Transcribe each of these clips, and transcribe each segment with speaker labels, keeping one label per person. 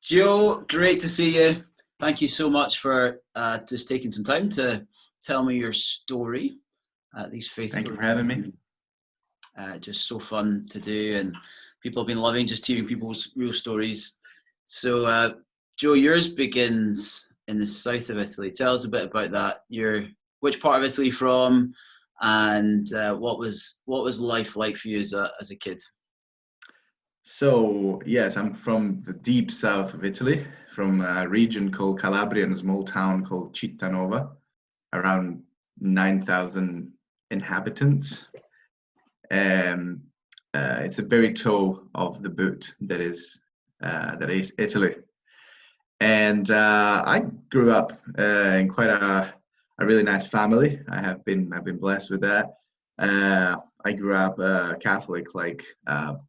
Speaker 1: Gio, great to see you. Thank you so much for just taking some time to tell me your story. These Faith
Speaker 2: Thank you for
Speaker 1: Stories
Speaker 2: having me.
Speaker 1: Giovanni, just so fun to do, and people have been loving just hearing people's real stories. So, Joe, yours begins in the south of Italy. Tell us a bit about that. Which part of Italy from, and what was life like for you as a kid?
Speaker 2: So, yes, I'm from the deep south of Italy, from a region called Calabria and a small town called Cittanova, around 9,000 inhabitants. Um, it's the very toe of the boot that is Italy. And I grew up in quite a really nice family. I've been blessed with that. I grew up Catholic, like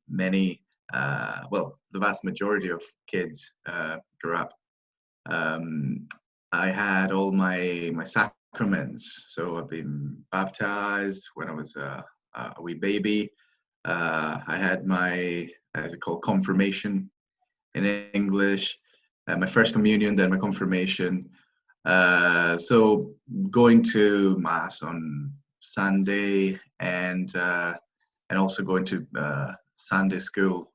Speaker 2: many, the vast majority of kids grew up. Um, I had all my sacraments, so I've been baptized when I was a wee baby. I had my, as it called, confirmation in English, my first communion, then my confirmation. So going to mass on Sunday and also going to Sunday school.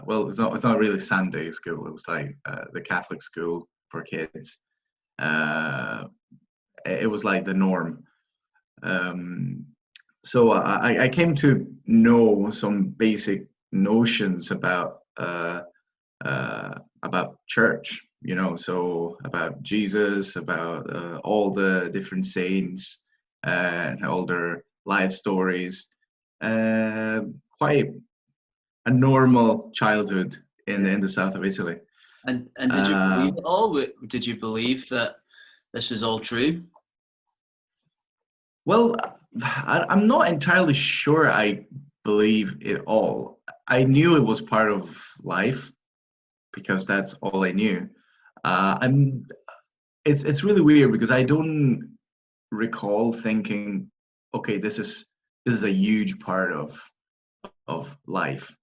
Speaker 2: Well, it's not really Sunday school. It was like the Catholic school for kids. Uh, it was like the norm. Um, so I came to know some basic notions about church, so about Jesus, about all the different saints and all their life stories. Uh, Quite a normal childhood in
Speaker 1: Yeah.
Speaker 2: in the south of Italy.
Speaker 1: And did you
Speaker 2: Uh,
Speaker 1: believe it all? Did you believe that this was all true?
Speaker 2: well, I'm not entirely sure I believe it all. I knew it was part of life because that's all I knew. I'm it's really weird because I don't recall thinking, okay, this is a huge part of life,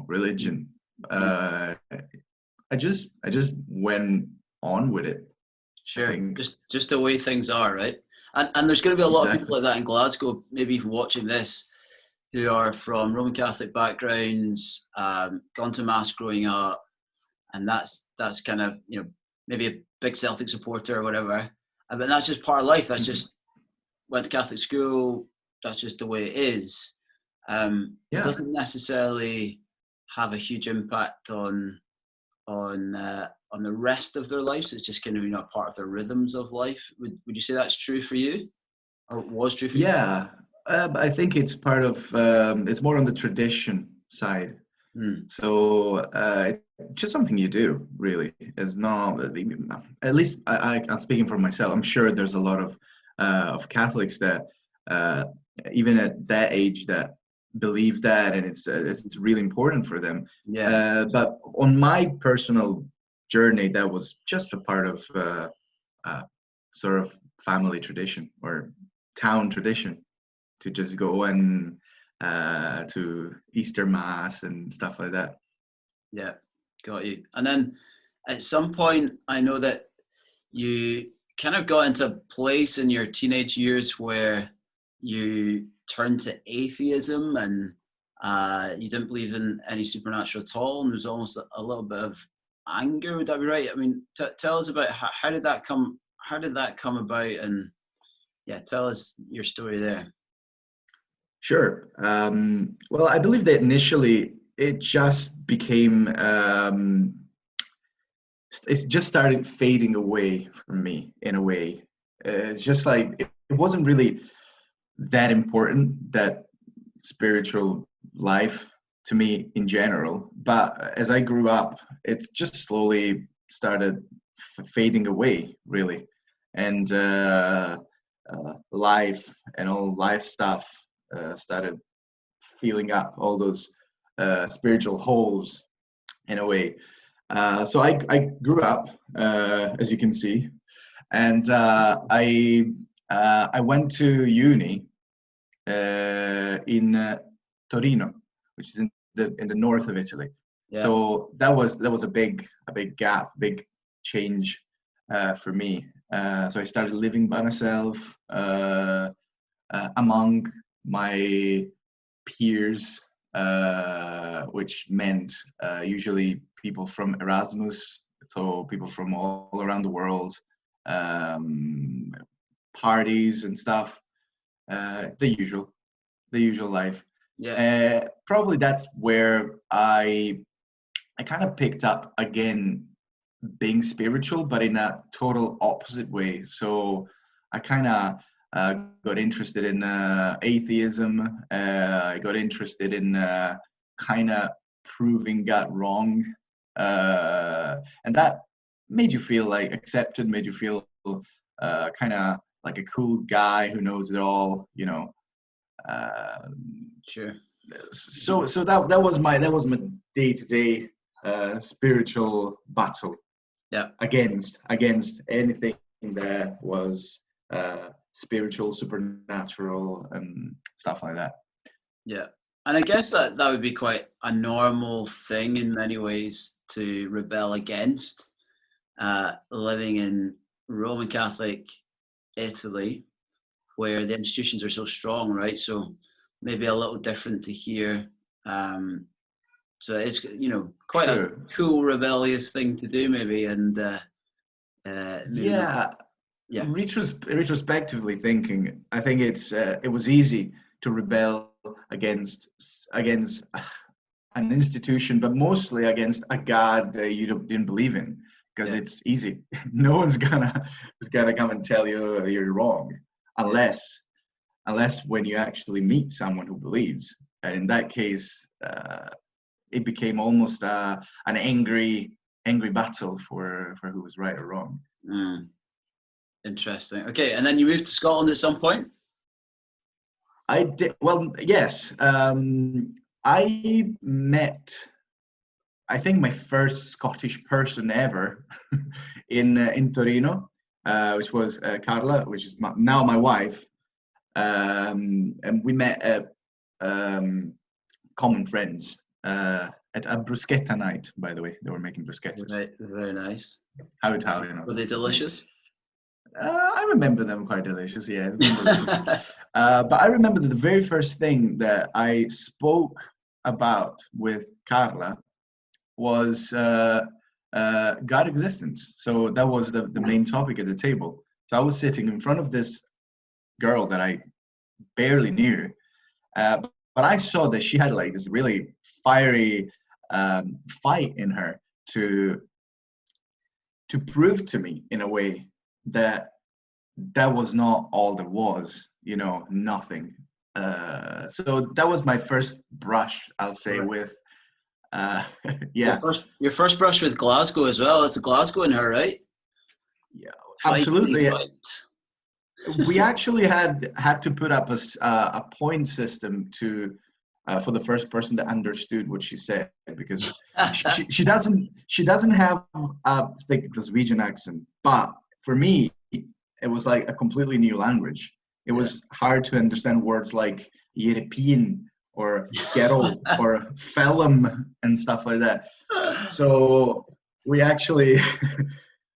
Speaker 2: religion.
Speaker 1: Yeah,
Speaker 2: I just went on with it, I
Speaker 1: sure.
Speaker 2: think.
Speaker 1: Just the way things are, right? And there's going to be a lot of people
Speaker 2: Exactly.
Speaker 1: like that in Glasgow, maybe even watching this, who are from Roman Catholic backgrounds, gone to mass growing up, and that's kind of maybe a big Celtic supporter or whatever. But that's just part of life. That's
Speaker 2: Mhm.
Speaker 1: just went to Catholic school. That's just the way it is. It
Speaker 2: Yeah.
Speaker 1: doesn't necessarily have a huge impact on the rest of their lives. It's just kind of part of the rhythms of life. Would you say that's true for you, or was true for you?
Speaker 2: Yeah. But I think it's part of it's more on the tradition side.
Speaker 1: Hmm.
Speaker 2: So it's just something you do, really. It's not, at least I'm speaking for myself. I'm sure there's a lot of Catholics that uh, even at that age that believe that, and it's really important for them.
Speaker 1: Yeah.
Speaker 2: But on my personal journey, that was just a part of uh, sort of family tradition or town tradition to just go and to Easter Mass and stuff like that.
Speaker 1: Yeah. Got you. And then at some point, I know that you kind of got into a place in your teenage years where you turned to atheism, and you didn't believe in any supernatural at all, and there's almost a little bit of anger. Would that be right? I mean, tell us about how did that come? How did that come about? And yeah, tell us your story there.
Speaker 2: Sure. Well, I believe that initially it just became, it just started fading away from me in a way. It's just like it wasn't really that important, that spiritual life to me in general. But as I grew up, it's just slowly started fading away, really. And life and all life stuff started filling up all those spiritual holes in a way. So I grew up, as you can see, and I went to uni in Torino, which is in the north of Italy.
Speaker 1: Yeah.
Speaker 2: So that was a big gap, big change for me. So I started living by myself among my peers, which meant usually people from Erasmus, so people from all around the world, parties and stuff, the usual life.
Speaker 1: Yeah.
Speaker 2: Probably that's where I kind of picked up again being spiritual, but in a total opposite way. So I kind of got interested in atheism. I got interested in kind of proving God wrong, and that made you feel like accepted, made you feel kind of like a cool guy who knows it all, you know. Uh,
Speaker 1: Sure.
Speaker 2: so that was my day-to-day spiritual battle
Speaker 1: Yeah.
Speaker 2: against anything that was spiritual, supernatural, and stuff like that.
Speaker 1: Yeah. And I guess that would be quite a normal thing in many ways to rebel against, living in Roman Catholic Italy, where the institutions are so strong, right? So maybe a little different to here. So it's, you know, quite
Speaker 2: Sure.
Speaker 1: a cool rebellious thing to do, maybe, and maybe not.
Speaker 2: Yeah.
Speaker 1: Yeah.
Speaker 2: Retrospectively thinking, I think it was easy to rebel against an institution, but mostly against a God that you didn't believe in, because
Speaker 1: Yeah.
Speaker 2: it's easy. No one's gonna come and tell you you're wrong, unless when you actually meet someone who believes. And in that case, it became almost an angry battle for who was right or wrong.
Speaker 1: Mm. Interesting. Okay, and then you moved to Scotland at some point?
Speaker 2: I did. Well, yes. I met, I think, my first Scottish person ever in Torino, which was Carla, which is now my wife. And we met at common friends at a bruschetta night, by the way. They were making bruschettas.
Speaker 1: Right, very nice.
Speaker 2: How Italian.
Speaker 1: Were they delicious?
Speaker 2: I remember them quite delicious, yeah. But I remember that the very first thing that I spoke about with Carla was God existence. So that was the main topic at the table. So I was sitting in front of this girl that I barely knew, but I saw that she had like this really fiery fight in her to prove to me in a way that was not all there was, you know, nothing. So that was my first brush, I'll say, with yeah.
Speaker 1: Your first brush with Glasgow as well. It's a Glasgow in her, right?
Speaker 2: Yeah, absolutely.
Speaker 1: Fight.
Speaker 2: We actually had to put up a point system to for the first person that understood what she said, because she doesn't have a thick Glaswegian accent, but for me it was like a completely new language. It was hard to understand words like European or ghetto or felum and stuff like that. So we actually,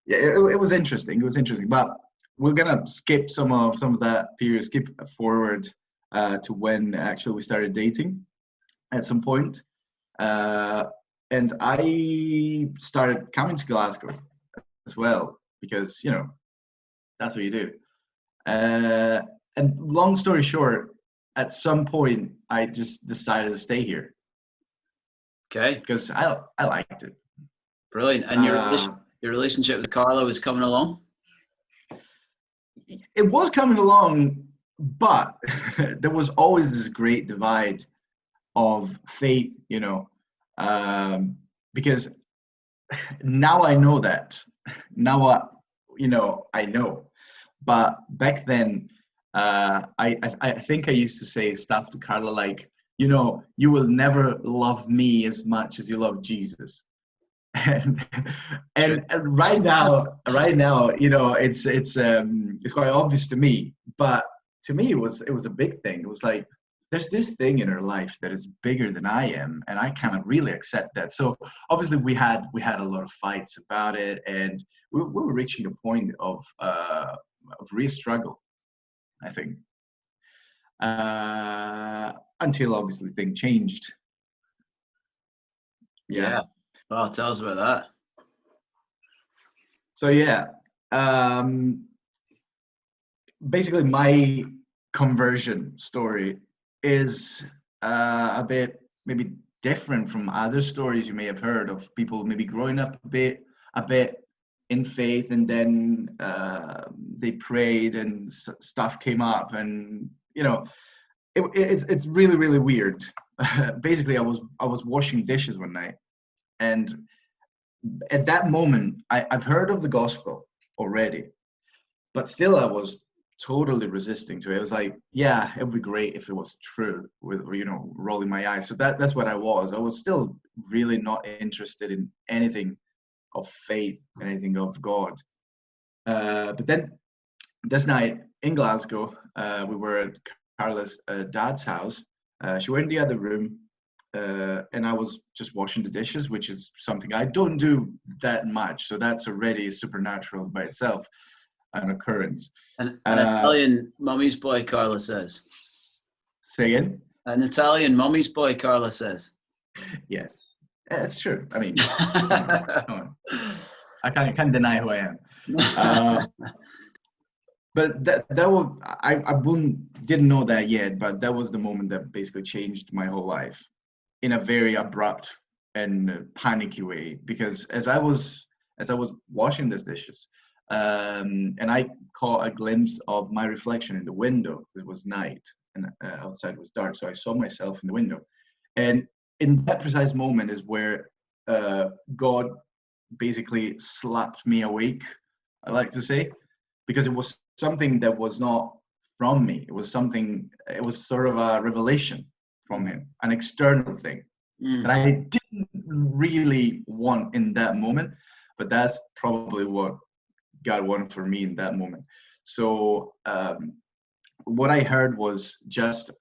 Speaker 2: yeah, it was interesting. It was interesting, but we're gonna skip some of that period, skip forward to when actually we started dating at some point. And I started coming to Glasgow as well, because, you know, that's what you do. And long story short, at some point, I just decided to stay here.
Speaker 1: Okay.
Speaker 2: Because I liked it.
Speaker 1: Brilliant. And your relationship with Carla was coming along?
Speaker 2: It was coming along, but there was always this great divide of faith, you know, because now I know that. Now I know. But back then, I think I used to say stuff to Carla like, you know, you will never love me as much as you love Jesus. And right now, you know, it's quite obvious to me. But to me, it was a big thing. It was like, there's this thing in her life that is bigger than I am, and I cannot really accept that. So obviously we had a lot of fights about it, and we were reaching a point of real struggle, I think, until obviously things changed.
Speaker 1: Yeah. Oh, tell us about that.
Speaker 2: So yeah, basically my conversion story is a bit maybe different from other stories you may have heard of people maybe growing up a bit in faith, and then they prayed and stuff came up, and it's really, really weird. Basically, I was washing dishes one night, and at that moment I've heard of the gospel already, but still I was totally resisting to it. It was like, yeah, it would be great if it was true, with rolling my eyes. So that's what I was still really not interested in anything of faith, anything of God. But then this night in Glasgow, we were at Carla's dad's house. She went in the other room, and I was just washing the dishes, which is something I don't do that much. So that's already supernatural by itself, an occurrence.
Speaker 1: An Italian mummy's boy, Carla says.
Speaker 2: Say again?
Speaker 1: An Italian mummy's boy, Carla says.
Speaker 2: Yes, it's true. I mean, come on. I can't deny who I am. But that was, I didn't know that yet, but that was the moment that basically changed my whole life in a very abrupt and panicky way. Because as I was washing these dishes, and I caught a glimpse of my reflection in the window. It was night, and outside was dark, so I saw myself in the window. And in that precise moment is where God basically slapped me awake, I like to say, because it was something that was not from me. It was sort of a revelation from him, an external thing that I didn't really want in that moment, but that's probably what God wanted for me in that moment. So what I heard was just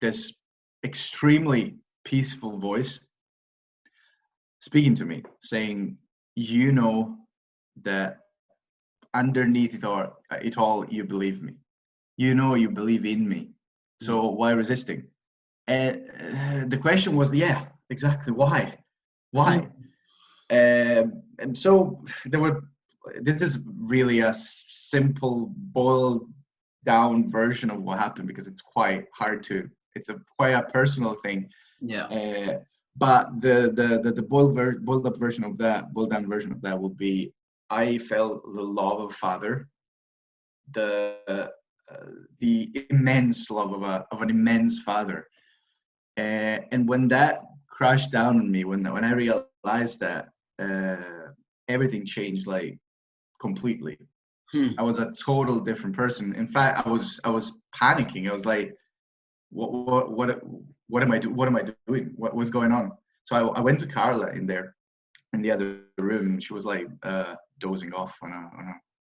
Speaker 2: this extremely peaceful voice speaking to me, saying, "You know that underneath it all, you believe me. You know you believe in me. So why resisting?" And the question was, yeah, exactly. Why? And so this is really a simple, boiled down version of what happened, because it's quite hard to. It's quite a personal thing.
Speaker 1: Yeah.
Speaker 2: But the boiled down version of that would be, I felt the love of Father, the immense love of an immense Father, and when that crashed down on me, when I realized that, everything changed, like, completely. I was a total different person. In fact, I was panicking. I was like, what am I doing? What was going on? So I went to Carla in the other room. She was like dozing off on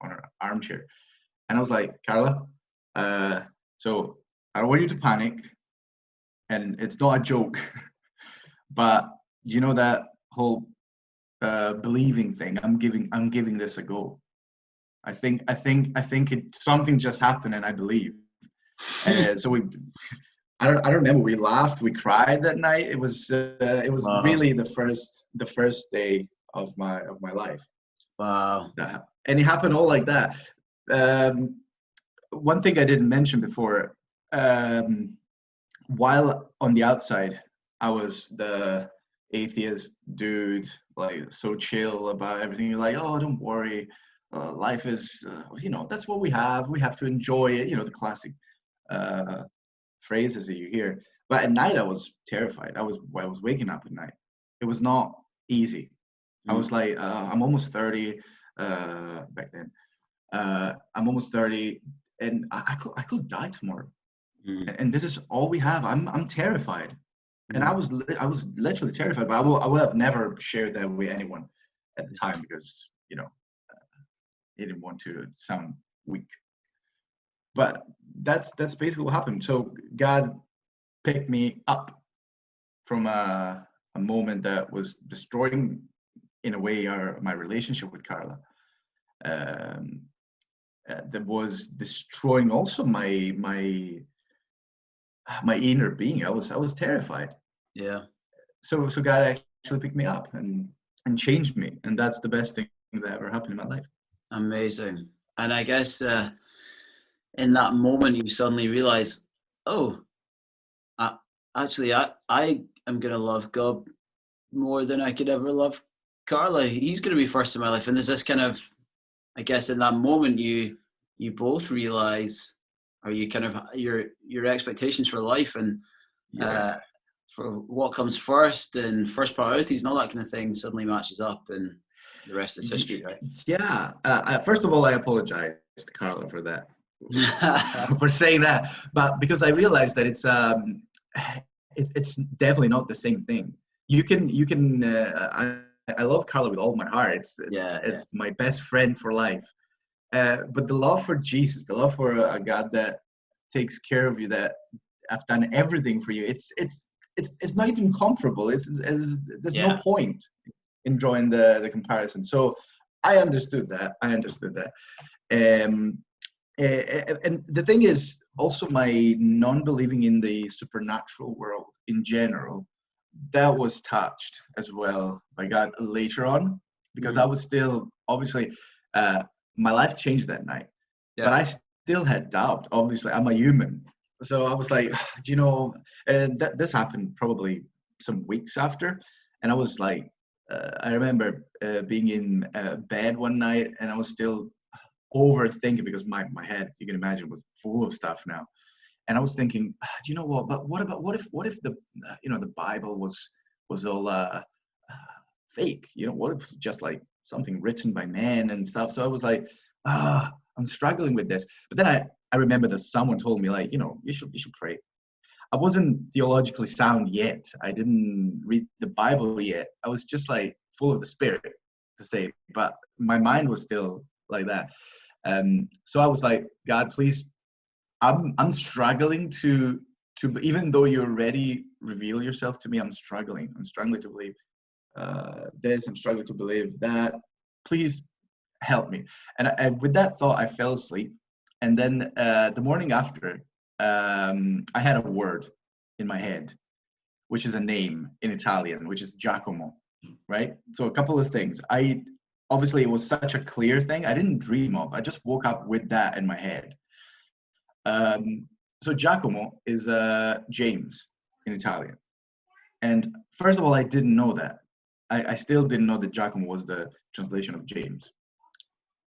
Speaker 2: her armchair, and I was like, "Carla, so I don't want you to panic, and it's not a joke, but you know that whole believing thing. I'm giving this a go. I think something just happened, and I believe." So I don't remember. We laughed, we cried that night. It was wow. Really the first day of my life.
Speaker 1: Wow.
Speaker 2: And it happened all like that. One thing I didn't mention before, while on the outside, I was the atheist dude, like so chill about everything. You're like, "Oh, don't worry, life is, that's what we have. We have to enjoy it." The classic phrases that you hear. But at night I was terrified. I was waking up at night. It was not easy. I was like, I'm almost 30 back then. I'm almost 30, and I could die tomorrow. And this is all we have. I'm terrified, and I was literally terrified. But I would have never shared that with anyone at the time, because I didn't want to sound weak. But that's basically what happened. So God picked me up from a moment that was destroying, in a way, my relationship with Carla. That was destroying also my inner being. I was terrified.
Speaker 1: Yeah.
Speaker 2: So God actually picked me up and changed me, and that's the best thing that ever happened in my life.
Speaker 1: Amazing. And I guess in that moment you suddenly realize, oh, I am going to love God more than I could ever love Carla. He's going to be first in my life. And there's this kind of, I guess in that moment you both realize, or you kind of your expectations for life and for what comes first and first priorities and all that kind of thing suddenly matches up, and the rest is history, right?
Speaker 2: Yeah. First of all, I apologize to Carla for that, for saying that, but because I realized that it's definitely not the same thing. You can. I love Carla with all my heart. It's my best friend for life. But the love for Jesus, the love for a God that takes care of you, that I've done everything for you. It's not even comparable. There's no point in drawing the comparison. So I understood that. And the thing is also my non-believing in the supernatural world in general, that was touched as well by God later on, because I was still, obviously, my life changed that night, but I still had doubt. Obviously, I'm a human. So I was like, and this happened probably some weeks after. And I was like, I remember being in bed one night, and I was still overthinking, because my head, you can imagine, was full of stuff now. And I was thinking, do you know what? But what if the the Bible was all fake? What if it's just like something written by men and stuff? So I was like, I'm struggling with this. But then I remember that someone told me, like, you should pray. I wasn't theologically sound yet. I didn't read the Bible yet. I was just like full of the Spirit, to say, but my mind was still like that. So I was like, God, please, I'm struggling to even though you already reveal yourself to me, I'm struggling to believe this. I'm struggling to believe that. Please help me. And with that thought, I fell asleep. And then the morning after, I had a word in my head, which is a name in Italian, which is Giacomo, right? So a couple of things. Obviously, it was such a clear thing. I didn't dream of. I just woke up with that in my head. So Giacomo is James in Italian. And first of all, I didn't know that. I still didn't know that Giacomo was the translation of James.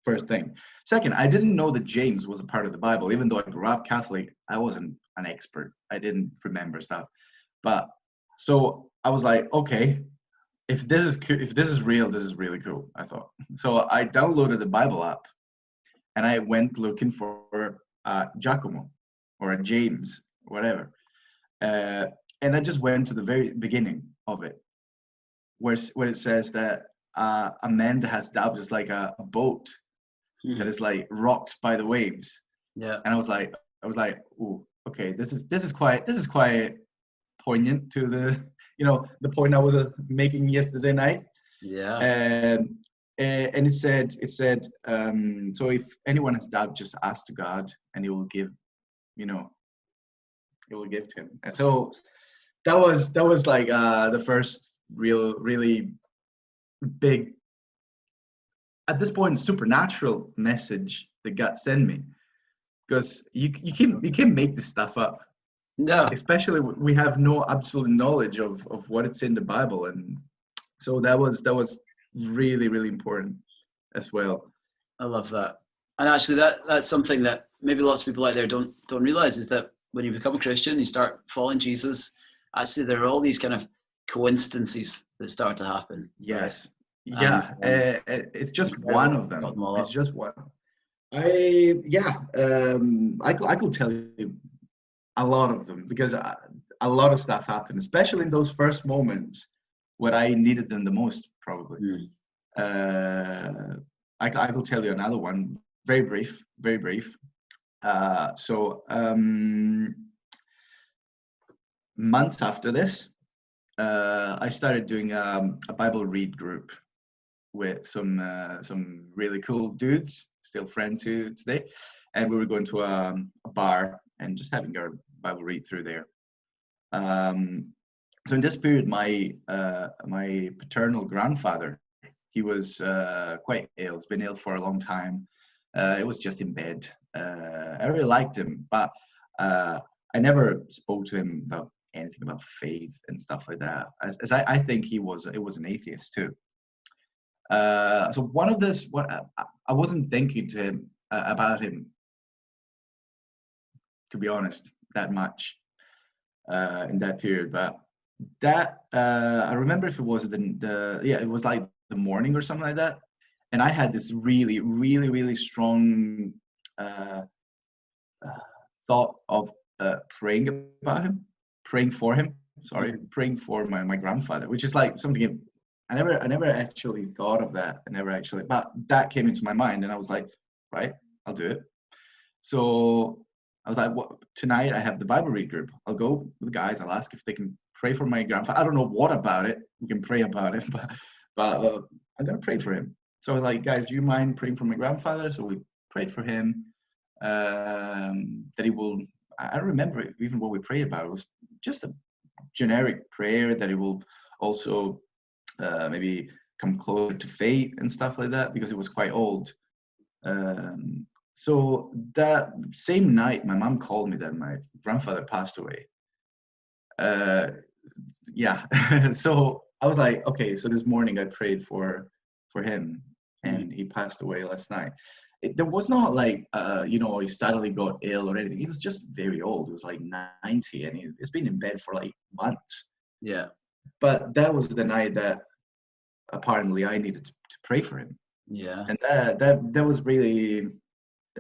Speaker 2: First thing. Second, I didn't know that James was a part of the Bible. Even though I grew up Catholic, I wasn't an expert. I didn't remember stuff. But so I was like, okay, if this is real, this is really cool, I thought. So I downloaded the Bible app, and I went looking for Giacomo or a James, whatever. And I just went to the very beginning of it, where it says that a man that has doubts is like a boat that is like rocked by the waves.
Speaker 1: Yeah.
Speaker 2: And I was like, oh, okay, this is quite poignant to the the point I was making yesterday night.
Speaker 1: Yeah.
Speaker 2: And it said, so if anyone has doubt, just ask to God, and He will give, He will give to him. And so that was like the first really big, at this point, supernatural message that God sent me, because you can't make this stuff up.
Speaker 1: No.
Speaker 2: Especially we have no absolute knowledge of what it's in the Bible, and so that was really important as well.
Speaker 1: I love that. And actually that's something that maybe lots of people out there don't realize, is that when you become a Christian, you start following Jesus, actually there are all these kind of coincidences that start to happen.
Speaker 2: Yes.
Speaker 1: Right?
Speaker 2: Yeah. It's just one of them. It's just one. I could tell you a lot of them, because a lot of stuff happened, especially in those first moments where I needed them the most, probably. I could tell you another one, very brief. So months after this, I started doing a Bible read group with some really cool dudes, still friends to today, and we were going to a bar and just having our Bible read through there. So in this period, my paternal grandfather, he was quite ill. He's been ill for a long time. It was just in bed. I really liked him, but I never spoke to him about anything about faith and stuff like that. As I think it was an atheist too. So one of this, what I wasn't thinking to him about him, to be honest, that much in that period. But that I remember if it was it was like the morning or something like that, and I had this really strong thought of praying for him. Praying for my grandfather, which is like something I never actually thought of that. But that came into my mind, and I was like, right, I'll do it. So I was like, tonight I have the Bible read group. I'll go with the guys. I'll ask if they can pray for my grandfather. I don't know what about it. We can pray about it, but I'm gonna pray for him. So I was like, guys, do you mind praying for my grandfather? So we prayed for him. That he will. I don't remember even what we prayed about. It was just a generic prayer that he will also maybe come closer to faith and stuff like that, because he was quite old. So that same night, my mom called me that my grandfather passed away. So I was like, okay, so this morning I prayed for him, and he passed away last night. There was not like, he suddenly got ill or anything. He was just very old. He was like 90, and he's been in bed for like months.
Speaker 1: Yeah. But
Speaker 2: that was the night that apparently I needed to pray for him.
Speaker 1: Yeah.
Speaker 2: And that was really, it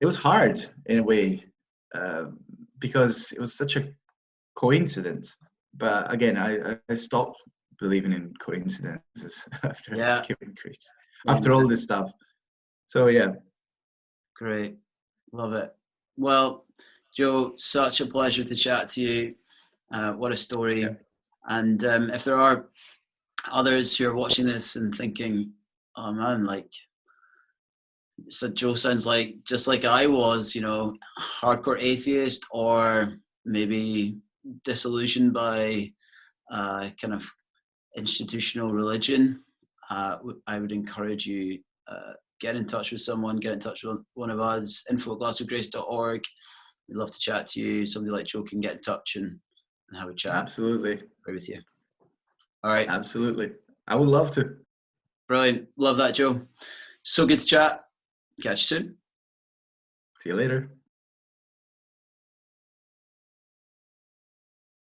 Speaker 2: was hard in a way, because it was such a coincidence. But again, I stopped believing in coincidences after I became a Christian. After all this stuff. So yeah.
Speaker 1: Great. Love it. Well, Joe, such a pleasure to chat to you. What a story. Yeah. And if there are others who are watching this and thinking, oh man, like, so Joe sounds like just like I was, hardcore atheist, or maybe disillusioned by kind of institutional religion. I would encourage you, get in touch with someone, get in touch with one of us, info@glasgowgrace.org. We'd love to chat to you. Somebody like Joe can get in touch and have a chat.
Speaker 2: Absolutely.
Speaker 1: Pray with you. All right.
Speaker 2: Absolutely. I would love to.
Speaker 1: Brilliant. Love that, Joe. So good to chat. Catch you soon.
Speaker 2: See you later.